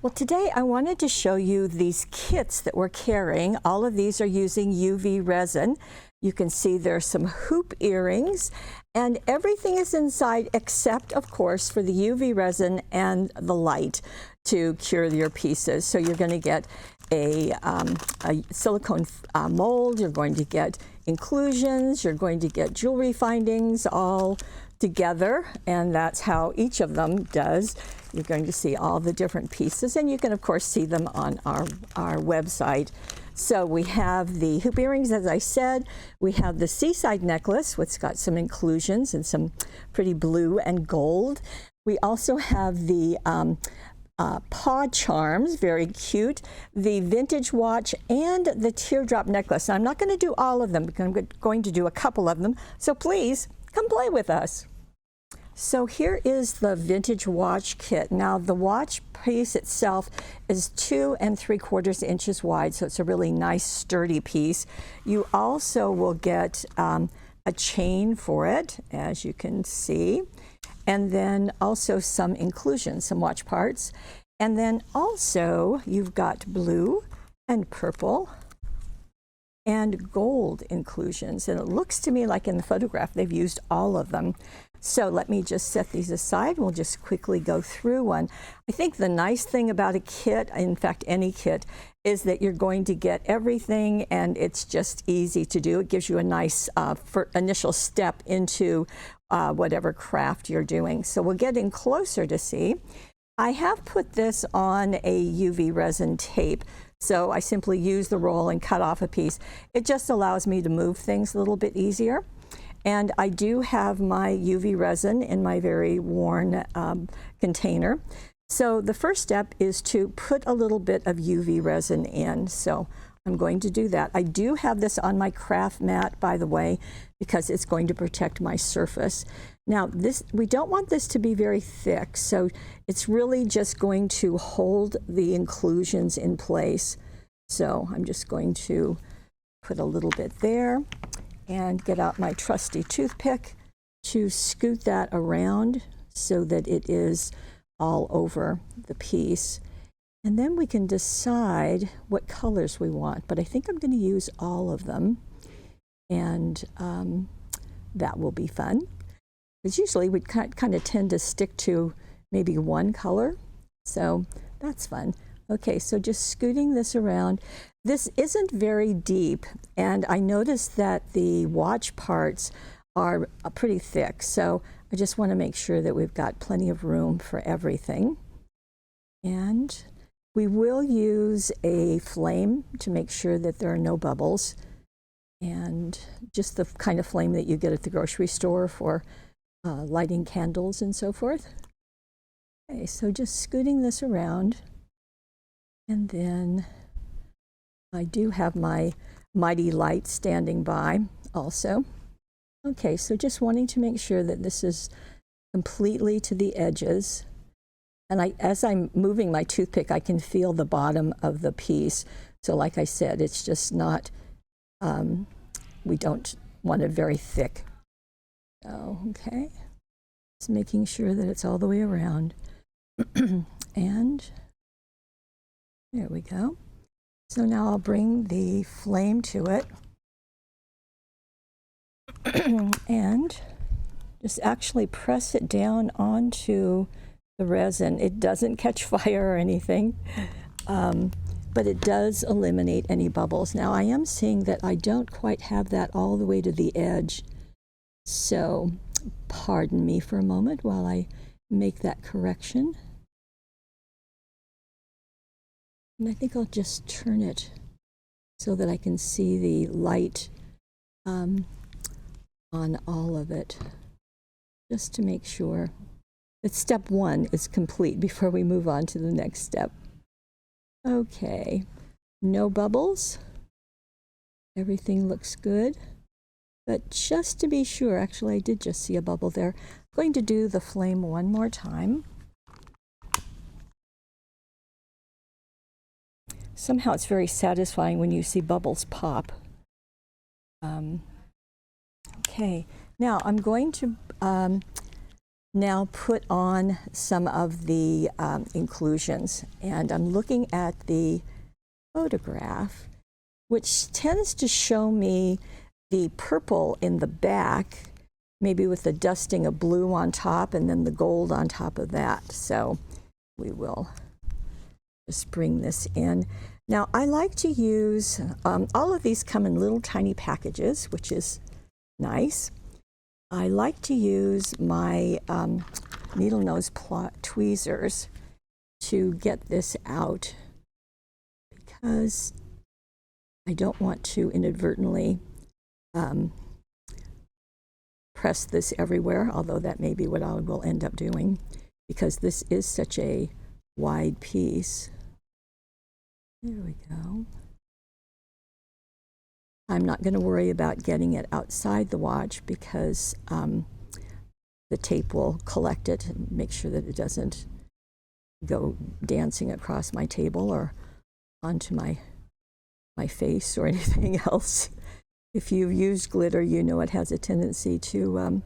Well, today I wanted to show you these kits that we're carrying. All of these are using UV resin. You can see there's some hoop earrings, and everything is inside except, of course, for the UV resin and the light to cure your pieces. So you're going to get a silicone mold, you're going to get inclusions, you're going to get jewelry findings all together, and that's how each of them does. You're going to see all the different pieces, and you can of course see them on our website. So we have the hoop earrings, as I said. We have the seaside necklace, which got some inclusions and some pretty blue and gold. We also have the paw charms, very cute, the vintage watch, and the teardrop necklace. Now, I'm not going to do all of them because I'm going to do a couple of them, so please come play with us. So here is the vintage watch kit. Now the watch piece itself is 2 3/4 inches wide, so it's a really nice sturdy piece. You also will get a chain for it, as you can see, and then also some inclusions, some watch parts. And then also you've got blue and purple and gold inclusions, and it looks to me like in the photograph they've used all of them. So let me just set these aside. We'll just quickly go through one. I think the nice thing about a kit, in fact any kit, is that you're going to get everything and it's just easy to do. It gives you a nice initial step into whatever craft you're doing. So we'll get in closer to see. I have put this on a UV resin tape. So I simply use the roll and cut off a piece. It just allows me to move things a little bit easier. And I do have my UV resin in my very worn container. So the first step is to put a little bit of UV resin in. So I'm going to do that. I do have this on my craft mat, by the way, because it's going to protect my surface. Now we don't want this to be very thick, so it's really just going to hold the inclusions in place. So I'm just going to put a little bit there and get out my trusty toothpick to scoot that around so that it is all over the piece. And then we can decide what colors we want, but I think I'm going to use all of them, and that will be fun. Because usually we kind of tend to stick to maybe one color, so that's fun. Okay, so just scooting this around. This isn't very deep, and I noticed that the watch parts are pretty thick, so I just want to make sure that we've got plenty of room for everything. And we will use a flame to make sure that there are no bubbles, and just the kind of flame that you get at the grocery store for lighting candles and so forth. Okay, so just scooting this around. And then I do have my mighty light standing by also. Okay, so just wanting to make sure that this is completely to the edges. And as I'm moving my toothpick, I can feel the bottom of the piece. So like I said, it's just not, we don't want it very thick. So, okay, just making sure that it's all the way around. And there we go. So now I'll bring the flame to it and just actually press it down onto the resin. It doesn't catch fire or anything, but it does eliminate any bubbles. Now I am seeing that I don't quite have that all the way to the edge, so pardon me for a moment while I make that correction. And I think I'll just turn it so that I can see the light on all of it, just to make sure that step 1 is complete before we move on to the next step. Okay, no bubbles. Everything looks good. But just to be sure, actually I did just see a bubble there. I'm going to do the flame one more time. Somehow it's very satisfying when you see bubbles pop. Okay, now I'm going to now put on some of the inclusions. And I'm looking at the photograph, which tends to show me the purple in the back, maybe with the dusting of blue on top and then the gold on top of that. So we will just bring this in. Now I like to use, all of these come in little tiny packages, which is nice. I like to use my needle nose tweezers to get this out because I don't want to inadvertently press this everywhere, although that may be what I will end up doing because this is such a wide piece. There we go. I'm not going to worry about getting it outside the watch because the tape will collect it and make sure that it doesn't go dancing across my table or onto my face or anything else. If you've used glitter, you know it has a tendency to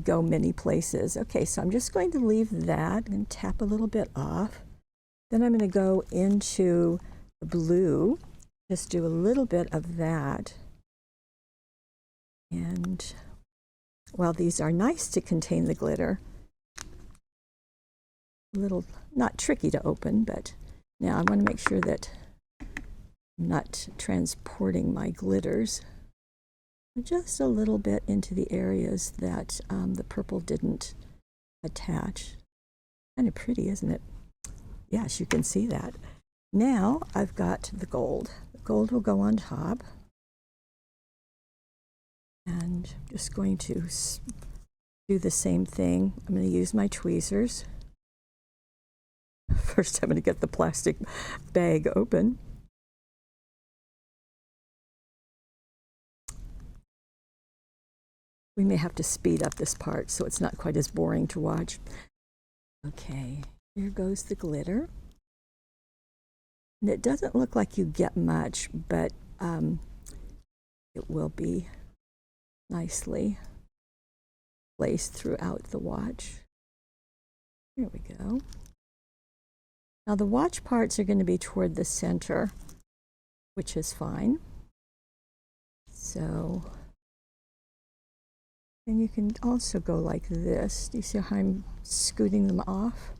go many places. Okay, so I'm just going to leave that and tap a little bit off. Then I'm going to go into the blue, just do a little bit of that. And while these are nice to contain the glitter, a little not tricky to open, but now I want to make sure that I'm not transporting my glitters just a little bit into the areas that the purple didn't attach. Kind of pretty, isn't it? Yes, you can see that. Now I've got the gold. The gold will go on top. And I'm just going to do the same thing. I'm going to use my tweezers. First, I'm going to get the plastic bag open. We may have to speed up this part so it's not quite as boring to watch. Okay, here goes the glitter. And it doesn't look like you get much, but it will be nicely placed throughout the watch. Here we go. Now the watch parts are going to be toward the center, which is fine. So, and you can also go like this. Do you see how I'm scooting them off?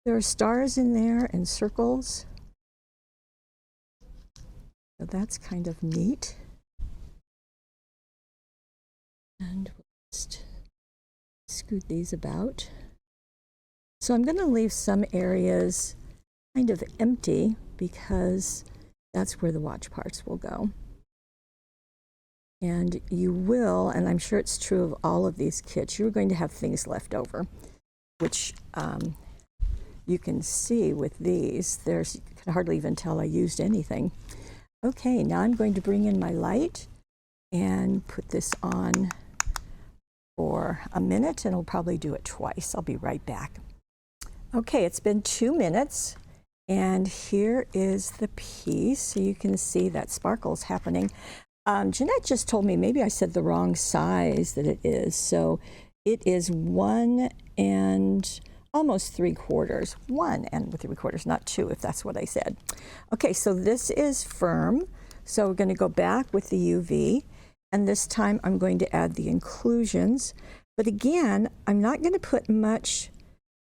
There are stars in there and circles. So that's kind of neat. And we'll just scoot these about. So I'm going to leave some areas kind of empty because that's where the watch parts will go. And you will, and I'm sure it's true of all of these kits, you're going to have things left over, which you can see with these. You can hardly even tell I used anything. Okay, now I'm going to bring in my light and put this on for a minute, and I'll probably do it twice. I'll be right back. Okay, it's been 2 minutes, and here is the piece. So you can see that sparkle's happening. Jeanette just told me maybe I said the wrong size that it is. So it is 1 and almost 3/4. 1 and 3/4, not 2, if that's what I said. Okay, so this is firm. So we're going to go back with the UV, and this time I'm going to add the inclusions. But again, I'm not going to put much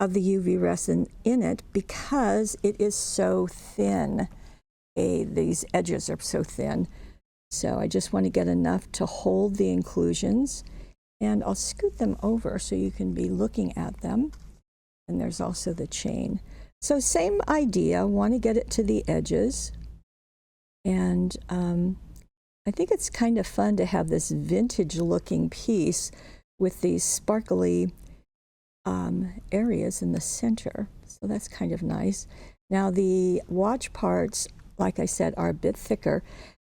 of the UV resin in it because it is so thin. These edges are so thin. So I just want to get enough to hold the inclusions, and I'll scoot them over so you can be looking at them. And there's also the chain. So same idea, want to get it to the edges. And I think it's kind of fun to have this vintage looking piece with these sparkly areas in the center. So that's kind of nice. Now the watch parts, like I said, are a bit thicker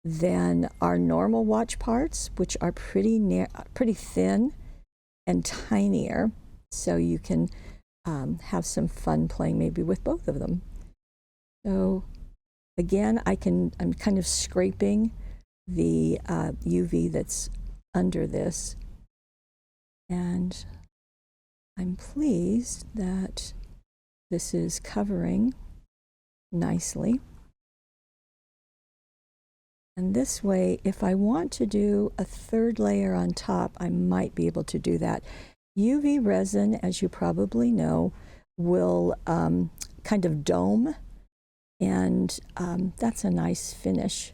than our normal watch parts, which are pretty thin and tinier. So you can have some fun playing maybe with both of them. So again, I'm kind of scraping the UV that's under this, and I'm pleased that this is covering nicely. And this way, if I want to do a third layer on top, I might be able to do that. UV resin, as you probably know, will kind of dome, and that's a nice finish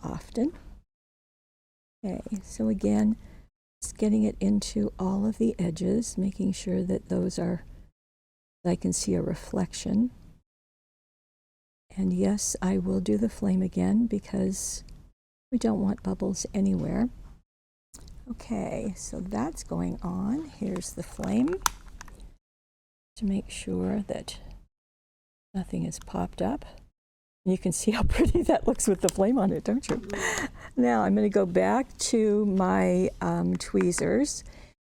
often. Okay, so again, just getting it into all of the edges, making sure that those are, that I can see a reflection. And yes, I will do the flame again because we don't want bubbles anywhere. Okay, so that's going on. Here's the flame to make sure that nothing is popped up. And you can see how pretty that looks with the flame on it, don't you? Now I'm going to go back to my tweezers,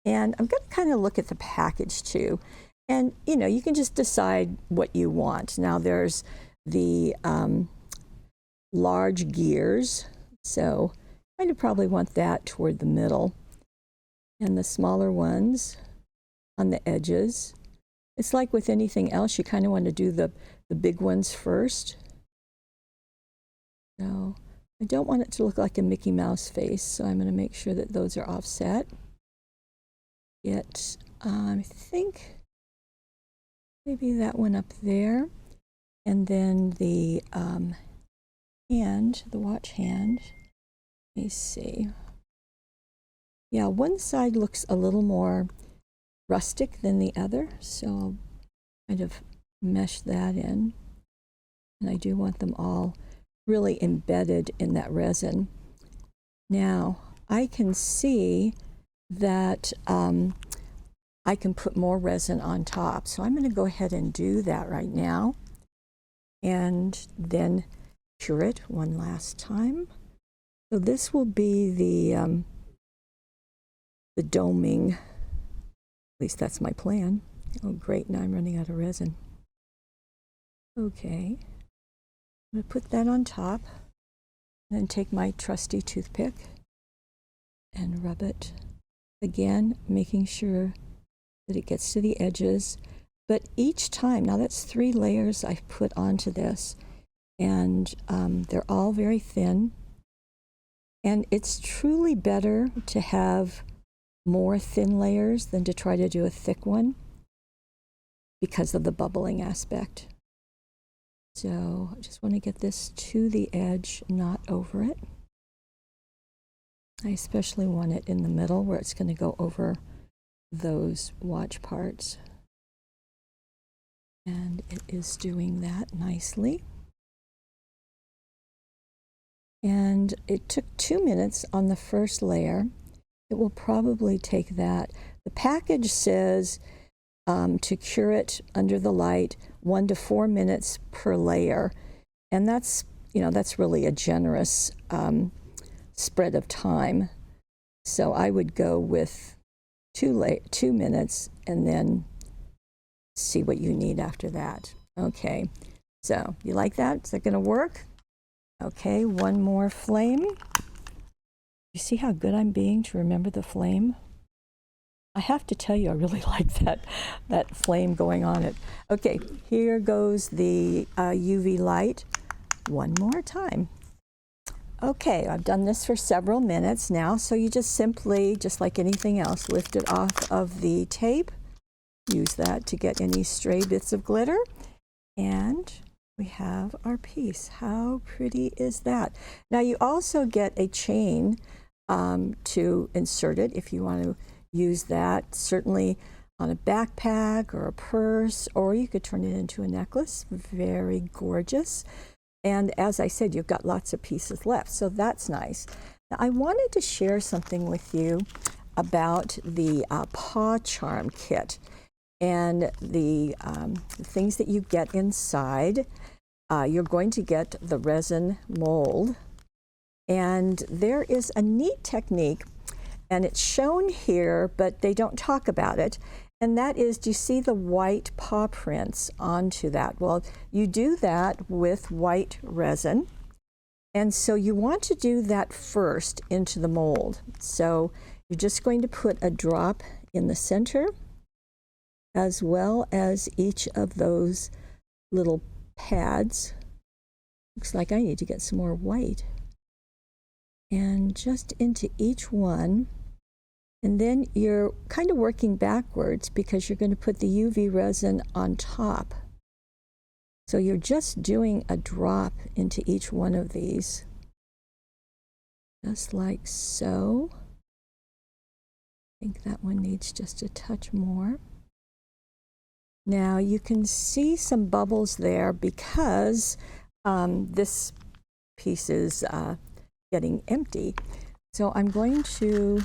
and I'm going to kind of look at the package too. And you know, you can just decide what you want. Now there's the large gears, so I'd probably want that toward the middle, and the smaller ones on the edges. It's like with anything else, you kind of want to do the big ones first. So I don't want it to look like a Mickey Mouse face, so I'm going to make sure that those are offset. Get, I think, maybe that one up there. And then the hand, the watch hand, let me see. Yeah, one side looks a little more rustic than the other, so I'll kind of mesh that in. And I do want them all really embedded in that resin. Now, I can see that I can put more resin on top, so I'm going to go ahead and do that right now. And then cure it one last time. So this will be the doming. At least that's my plan. Oh great, now I'm running out of resin. Okay, I'm going to put that on top, and then take my trusty toothpick and rub it. Again, making sure that it gets to the edges. But each time, now that's 3 layers I've put onto this, and they're all very thin. And it's truly better to have more thin layers than to try to do a thick one because of the bubbling aspect. So I just want to get this to the edge, not over it. I especially want it in the middle where it's going to go over those watch parts. And it is doing that nicely. And it took 2 minutes on the first layer. It will probably take that. The package says to cure it under the light 1 to 4 minutes per layer. And that's, you know, that's really a generous spread of time. So I would go with 2 minutes and then see what you need after that. Okay, so you like that? Is that going to work? Okay, one more flame. You see how good I'm being to remember the flame? I have to tell you, I really like that flame going on it. Okay, here goes the UV light one more time. Okay, I've done this for several minutes now, so you just simply, just like anything else, lift it off of the tape. Use that to get any stray bits of glitter, and we have our piece. How pretty is that? Now you also get a chain to insert it if you want to use that, certainly on a backpack or a purse, or you could turn it into a necklace. Very gorgeous. And as I said, you've got lots of pieces left, so that's nice. Now, I wanted to share something with you about the paw charm kit and the things that you get inside. You're going to get the resin mold, and there is a neat technique, and it's shown here, but they don't talk about it. And that is, do you see the white paw prints onto that? Well, you do that with white resin. And so you want to do that first into the mold. So you're just going to put a drop in the center as well as each of those little pads. Looks like I need to get some more white. And just into each one. And then you're kind of working backwards because you're going to put the UV resin on top. So you're just doing a drop into each one of these. Just like so. I think that one needs just a touch more. Now you can see some bubbles there because this piece is getting empty. So I'm going to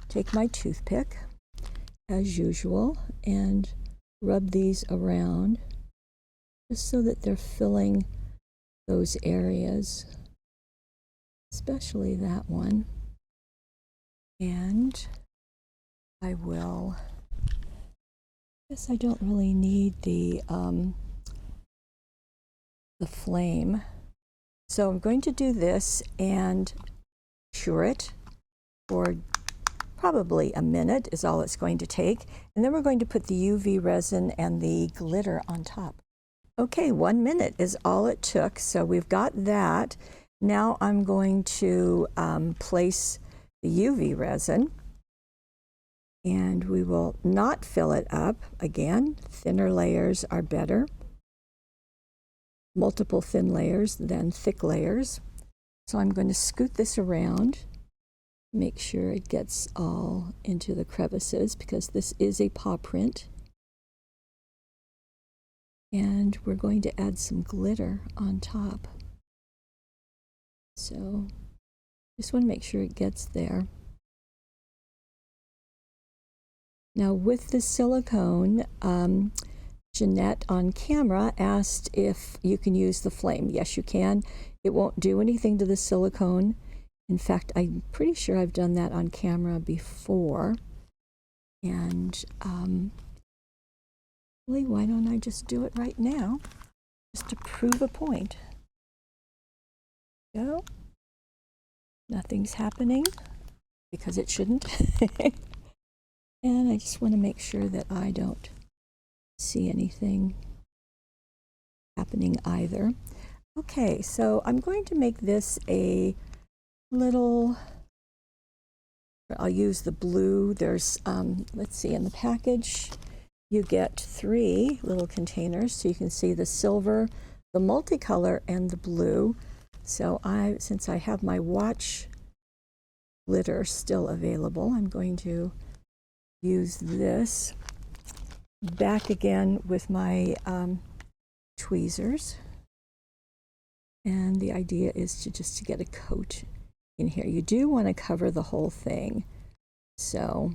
take my toothpick, as usual, and rub these around just so that they're filling those areas, especially that one. And I will, guess I don't really need the flame. So I'm going to do this and cure it for probably a minute is all it's going to take. And then we're going to put the UV resin and the glitter on top. Okay, 1 minute is all it took. So we've got that. Now I'm going to place the UV resin, and we will not fill it up. Again, thinner layers are better. Multiple thin layers than thick layers. So I'm going to scoot this around, make sure it gets all into the crevices because this is a paw print. And we're going to add some glitter on top. So just want to make sure it gets there. Now with the silicone, Jeanette on camera asked if you can use the flame. Yes, you can. It won't do anything to the silicone. In fact, I'm pretty sure I've done that on camera before. And really, why don't I just do it right now, just to prove a point. Go. Nothing's happening because it shouldn't. And I just want to make sure that I don't see anything happening either. Okay, so I'm going to make this a little, I'll use the blue. There's, let's see, in the package, you get 3 little containers. So you can see the silver, the multicolor, and the blue. So since I have my watch glitter still available, I'm going to use this. Back again with my tweezers. And the idea is to get a coat in here. You do want to cover the whole thing. So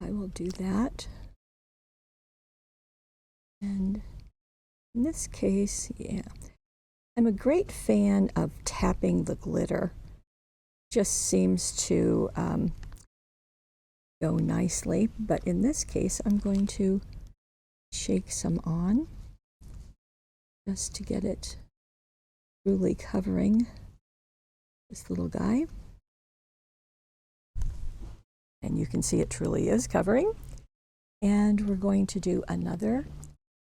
I will do that. And in this case, yeah, I'm a great fan of tapping the glitter. Just seems to go nicely. But in this case, I'm going to shake some on just to get it truly covering this little guy. And you can see it truly is covering. And we're going to do another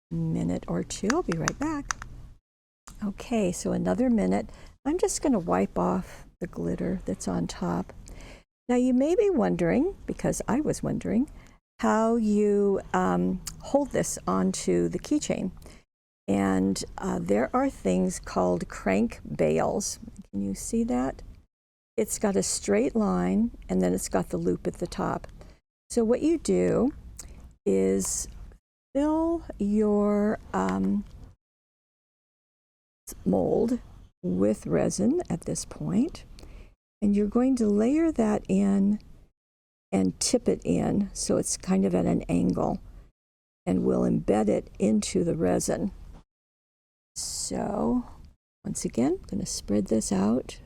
minute or 2. I'll be right back. Okay, so another minute. I'm just going to wipe off the glitter that's on top. Now you may be wondering, because I was wondering, how you hold this onto the keychain. And there are things called crank bails. Can you see that? It's got a straight line and then it's got the loop at the top. So what you do is fill your mold with resin at this point, and you're going to layer that in and tip it in so it's kind of at an angle, and we'll embed it into the resin. So once again, I'm going to spread this out,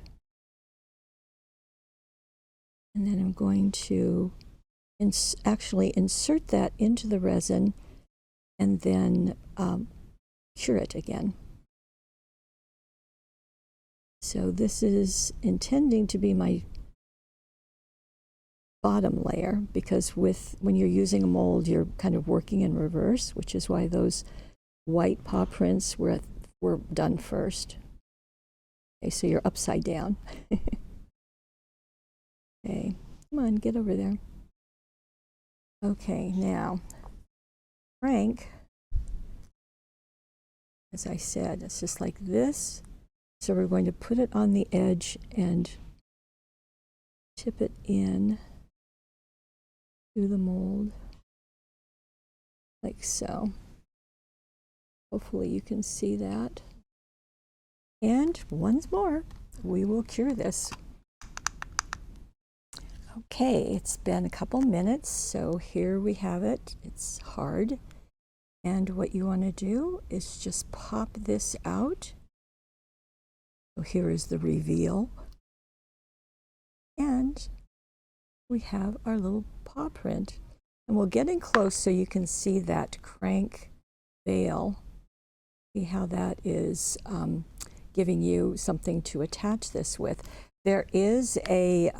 and then I'm going to actually insert that into the resin and then cure it again. So this is intending to be my bottom layer, because when you're using a mold, you're kind of working in reverse, which is why those white paw prints were done first. Okay, so you're upside down. Okay, come on, get over there. Okay, now crank, as I said, it's just like this. So we're going to put it on the edge and tip it in to the mold, like so. Hopefully you can see that. And once more, we will cure this. Okay, it's been a couple minutes, so here we have it. It's hard. And what you want to do is just pop this out. So here is the reveal. And we have our little paw print. And we'll get in close so you can see that crank veil. See how that is giving you something to attach this with. There is a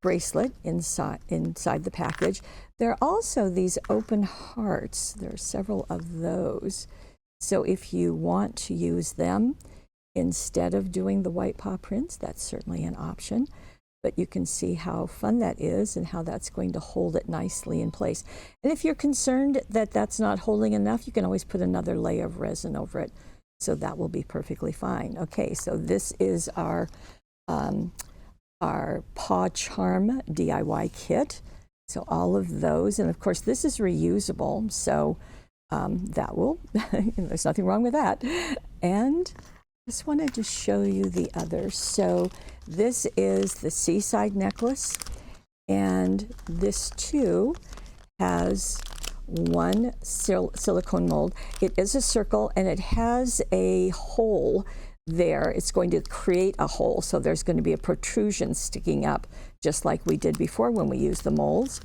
bracelet inside the package. There are also these open hearts. There are several of those. So if you want to use them instead of doing the white paw prints, that's certainly an option. But you can see how fun that is and how that's going to hold it nicely in place. And if you're concerned that that's not holding enough, you can always put another layer of resin over it. So that will be perfectly fine. Okay, so this is our Paw Charm DIY kit. So all of those, and of course this is reusable, so that will, there's nothing wrong with that. And just wanted to show you the others. So this is the seaside necklace, and this too has one silicone mold. It is a circle and it has a hole there. It's going to create a hole, so there's going to be a protrusion sticking up, just like we did before when we used the molds.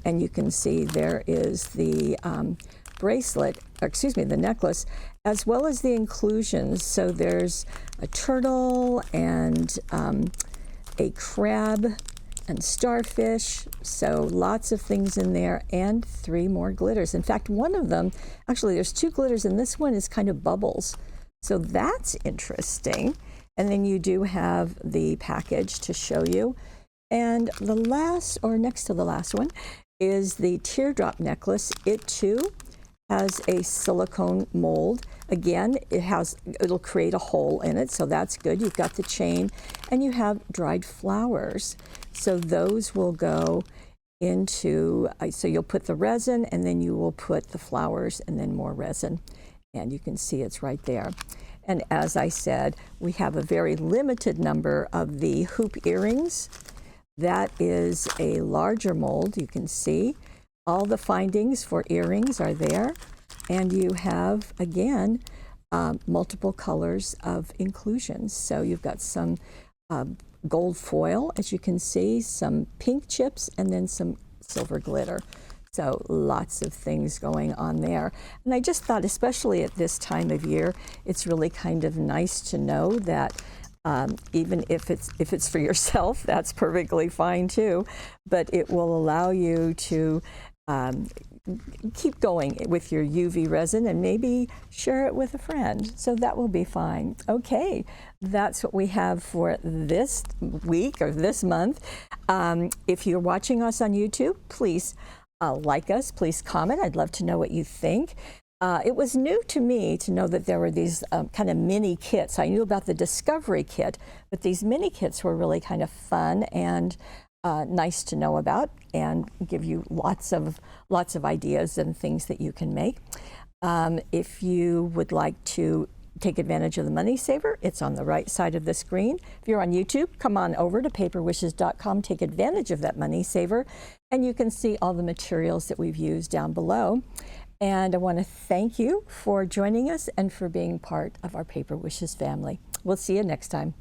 And you can see there is the bracelet, or excuse me, the necklace, as well as the inclusions. So there's a turtle and a crab and starfish, so lots of things in there, and 3 more glitters. In fact, one of them, actually there's 2 glitters, and this one is kind of bubbles. So that's interesting. And then you do have the package to show you. And the last, or next to the last one, is the teardrop necklace. It too has a silicone mold. Again, it'll create a hole in it, so that's good. You've got the chain, and you have dried flowers. So those will go into, so you'll put the resin, and then you will put the flowers, and then more resin. And you can see it's right there. And as I said, we have a very limited number of the hoop earrings. That is a larger mold. You can see all the findings for earrings are there. And you have, again, multiple colors of inclusions. So you've got some gold foil, as you can see, some pink chips, and then some silver glitter. So lots of things going on there. And I just thought, especially at this time of year, it's really kind of nice to know that even if it's for yourself, that's perfectly fine too, but it will allow you to keep going with your UV resin and maybe share it with a friend. So that will be fine. Okay, that's what we have for this week or this month. If you're watching us on YouTube, please like us, please comment. I'd love to know what you think. It was new to me to know that there were these kind of mini kits. I knew about the Discovery Kit, but these mini kits were really kind of fun and nice to know about, and give you lots of ideas and things that you can make. If you would like to take advantage of the Money Saver, it's on the right side of the screen. If you're on YouTube, come on over to paperwishes.com, take advantage of that Money Saver, and you can see all the materials that we've used down below. And I want to thank you for joining us and for being part of our Paper Wishes family. We'll see you next time.